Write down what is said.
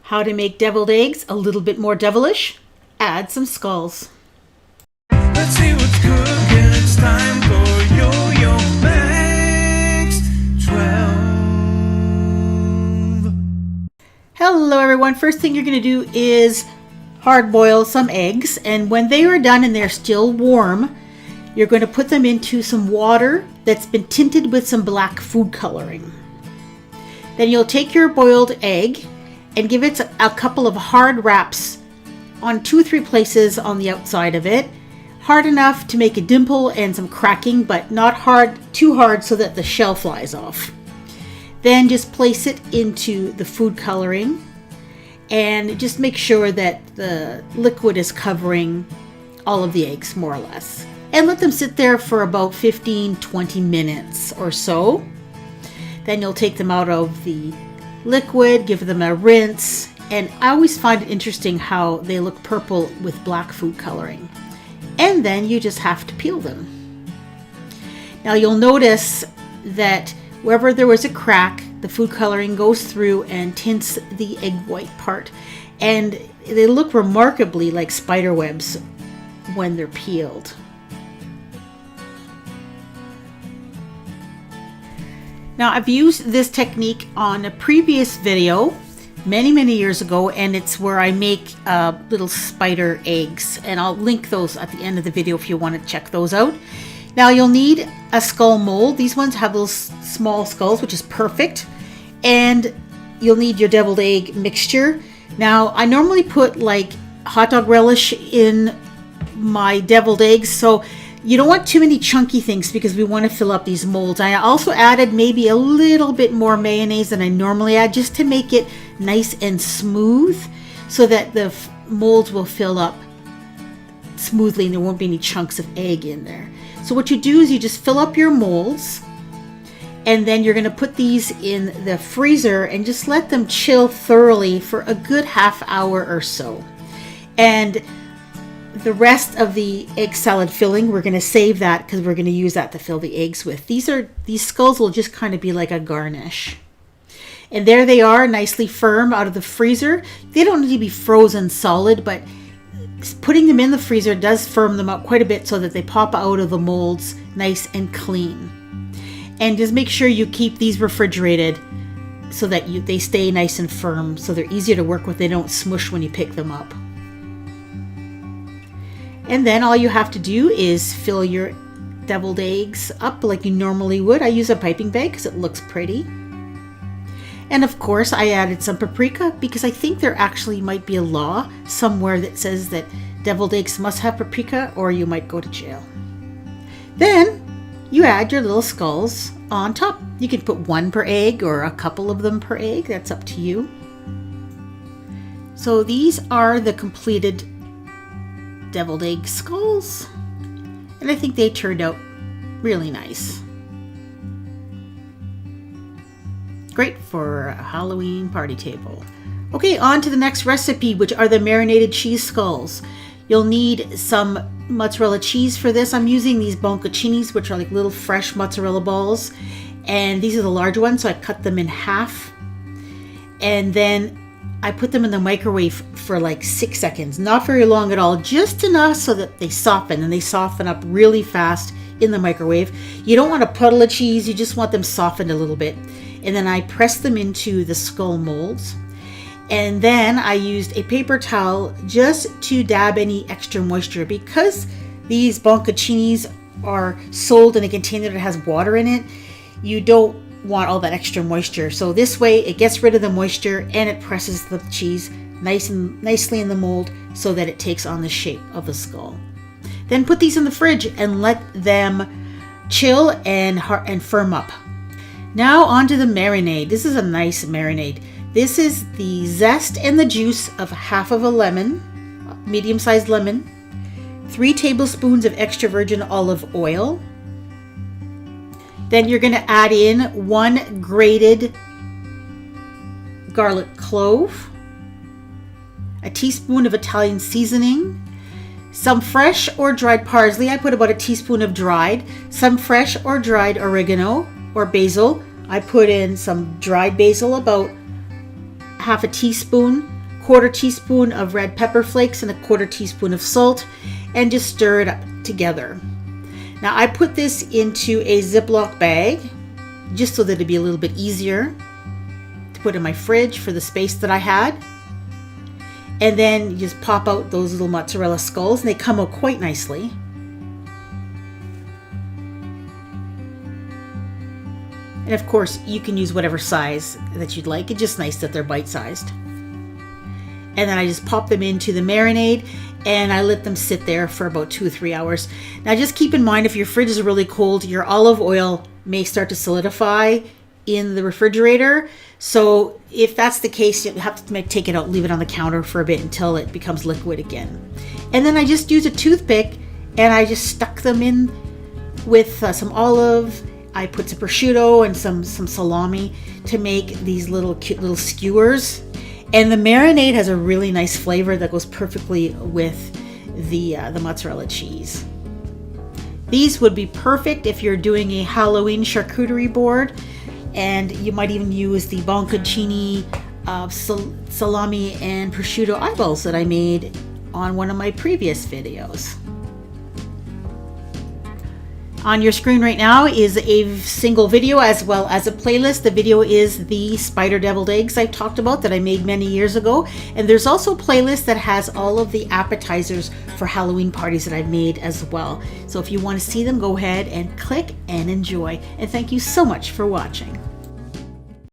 How to make deviled eggs a little bit more devilish? Add some skulls. Let's see what's cooking. It's time for Yo-Yo Makes 12. Hello everyone. First thing you're going to do is hard boil some eggs, and when they are done and they're still warm, you're going to put them into some water that's been tinted with some black food coloring. Then you'll take your boiled egg and give it a couple of hard wraps on 2-3 places on the outside of it. Hard enough to make a dimple and some cracking, but not too hard so that the shell flies off. Then just place it into the food coloring and just make sure that the liquid is covering all of the eggs more or less. And let them sit there for about 15-20 minutes or so. Then you'll take them out of the liquid, give them a rinse, and I always find it interesting how they look purple with black food coloring. And then you just have to peel them. Now you'll notice that wherever there was a crack, the food coloring goes through and tints the egg white part. And they look remarkably like spider webs when they're peeled. Now I've used this technique on a previous video many years ago, and it's where I make little spider eggs, and I'll link those at the end of the video if you want to check those out. Now you'll need a skull mold. These ones have those small skulls, which is perfect. And you'll need your deviled egg mixture. Now I normally put like hot dog relish in my deviled eggs, so you don't want too many chunky things because we want to fill up these molds. I also added maybe a little bit more mayonnaise than I normally add, just to make it nice and smooth so that the molds will fill up smoothly and there won't be any chunks of egg in there. So what you do is you just fill up your molds, and then you're going to put these in the freezer and just let them chill thoroughly for a good half hour or so. And the rest of the egg salad filling, we're going to save that because we're going to use that to fill the eggs with. These skulls will just kind of be like a garnish. And there they are, nicely firm out of the freezer. They don't need to be frozen solid, but putting them in the freezer does firm them up quite a bit so that they pop out of the molds nice and clean. And just make sure you keep these refrigerated so that they stay nice and firm, so they're easier to work with. They don't smush when you pick them up. And then all you have to do is fill your deviled eggs up like you normally would. I use a piping bag because it looks pretty. And of course I added some paprika because I think there actually might be a law somewhere that says that deviled eggs must have paprika or you might go to jail. Then you add your little skulls on top. You can put one per egg or a couple of them per egg. That's up to you. So these are the completed deviled egg skulls, and I think they turned out really nice. Great for a Halloween party table. Okay, on to the next recipe, which are the marinated cheese skulls. You'll need some mozzarella cheese for this. I'm using these bocconcinis, which are like little fresh mozzarella balls, and these are the large ones, so I cut them in half, and then I put them in the microwave for like 6 seconds, not very long at all, just enough so that they soften, and they soften up really fast in the microwave. You don't want a puddle of cheese, you just want them softened a little bit. And then I press them into the skull molds. And then I used a paper towel just to dab any extra moisture, because these bocconcinis are sold in a container that has water in it. You don't want all that extra moisture, so this way it gets rid of the moisture and it presses the cheese nicely in the mold so that it takes on the shape of the skull. Then put these in the fridge and let them chill and firm up. Now on to the marinade. This is a nice marinade. This is the zest and the juice of half of a lemon, medium-sized lemon, 3 tablespoons of extra virgin olive oil. Then you're going to add in 1 grated garlic clove, a teaspoon of Italian seasoning, some fresh or dried parsley. I put about a teaspoon of dried, some fresh or dried oregano or basil. I put in some dried basil, about half a teaspoon, 1/4 teaspoon of red pepper flakes and 1/4 teaspoon of salt, and just stir it up together. Now I put this into a Ziploc bag just so that it'd be a little bit easier to put in my fridge for the space that I had. And then you just pop out those little mozzarella skulls, and they come out quite nicely. And of course, you can use whatever size that you'd like. It's just nice that they're bite-sized. And then I just pop them into the marinade, and I let them sit there for about 2 or 3 hours. Now just keep in mind, if your fridge is really cold, your olive oil may start to solidify in the refrigerator. So if that's the case, you have to take it out, leave it on the counter for a bit until it becomes liquid again. And then I just use a toothpick, and I just stuck them in with some olive. I put some prosciutto and some salami to make these little cute little skewers. And the marinade has a really nice flavor that goes perfectly with the mozzarella cheese. These would be perfect if you're doing a Halloween charcuterie board, and you might even use the bocconcini salami and prosciutto eyeballs that I made on one of my previous videos. On your screen right now is a single video as well as a playlist. The video is the spider deviled eggs I talked about that I made many years ago. And there's also a playlist that has all of the appetizers for Halloween parties that I've made as well. So if you want to see them, go ahead and click and enjoy. And thank you so much for watching.